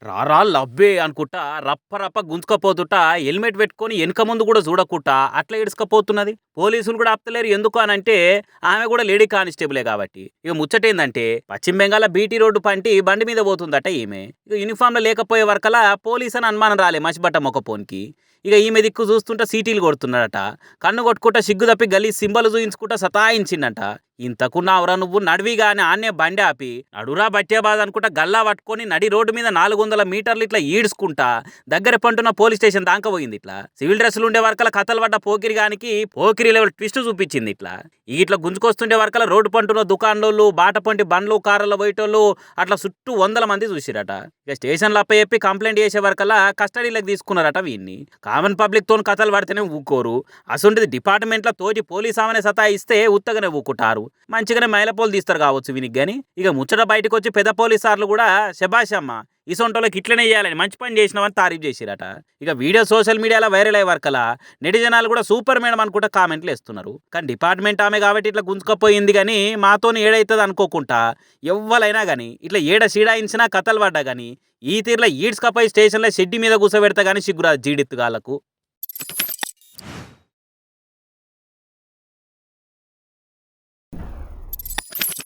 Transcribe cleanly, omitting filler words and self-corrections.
రారా లవ్వే అనుకుంటా రప్ప రప్ప గుంజుకపోతుంట హెల్మెట్ పెట్టుకొని వెనక ముందు కూడా చూడకుండా అట్లా ఇడుచుకపోతున్నది. పోలీసులు కూడా ఆపుతలేరు. ఎందుకు అనంటే ఆమె కూడా లేడీ కానిస్టేబులే కాబట్టి. ఇక ముచ్చటేందంటే పశ్చిమ బెంగాల్ బీటీ రోడ్డు పంటి బండి మీద పోతుందట ఈమె. ఇక యూనిఫామ్ లో లేకపోయే వరకలా పోలీస్ అని అనుమానం రాలే మసిబట్ట మొక్కపోనికి. ఇక ఈమె దిక్కు చూస్తుంటే సీటీలు కొడుతున్నాడట. కన్ను కొట్టుకుంటా సిగ్గు తప్పి గల్లీ సింబల్ చూయించుకుంటా సతాయించిండట. ఇంతకు నావురా నువ్వు నడివిగా అని ఆన్నే బండి ఆపి నడురా బట్టేబాద్ అనుకుంటా గల్లా పట్టుకొని నడి రోడ్డు మీద 400 మీటర్లు ఇట్లా ఈడ్చుకుంటా దగ్గర పంటున్న పోలీస్ స్టేషన్ దాకా పోయింది. ఇట్లా సివిల్ డ్రెస్సులు ఉండే వరకల కథలు పడ్డ పోకిరిగానికి పోకిరి లెవెల్ ట్విస్ట్ చూపించింది. ఇట్లా గుంజుకొస్తుండే వరకల రోడ్డు పంటున్న దుకాణాలు బాట పంటి బండ్లు కార్ల పోయేటోళ్ళు అట్లా చుట్టూ 100 మంది చూసిరట. ఇక స్టేషన్లో అప్పచెప్పి కంప్లైంట్ చేసే వరకల్లా కస్టడీలోకి తీసుకున్నారట వీన్ని. కామన్ పబ్లిక్ తోని కథలు పడితేనే ఊకోరు. అసొంటిది డిపార్ట్మెంట్లో తోటి పోలీస్ ఆమెనే సతాయిస్తే ఉత్తగానే ఊకుంటారు. మంచిగానే మైలపోలు తీస్తారు కావచ్చు వీనికి గాని. ఇక ముచ్చట బయటకు వచ్చి పెద్ద పోలీస్ సార్లు కూడా శబాష్ అమ్మ ఇసొంటోళ్ళకి ఇట్లనే చేయాలని మంచి పని చేసినామని తారీఫ్ చేసిరట. ఇక వీడియో సోషల్ మీడియాలో వైరల్ అయ్యే వరకలా నెటిజనాలు కూడా సూపర్ మేడం అనుకుంటా కామెంట్లు వేస్తున్నారు. కానీ డిపార్ట్మెంట్ ఆమె కాబట్టి ఇట్లా గుంజుకపోయింది కానీ మాతోని ఏడైతుంది అనుకోకుండా ఎవ్వలైనా కానీ ఇట్లా ఏడ సీడాయించినా కథలు పడ్డా కానీ ఈ తీరులో ఈడ్స్కపోయి స్టేషన్లో షెడ్డి మీద కూర్చోబెడతా కానీ సిగ్గురాదు జీడిత్తుగాళ్ళకు.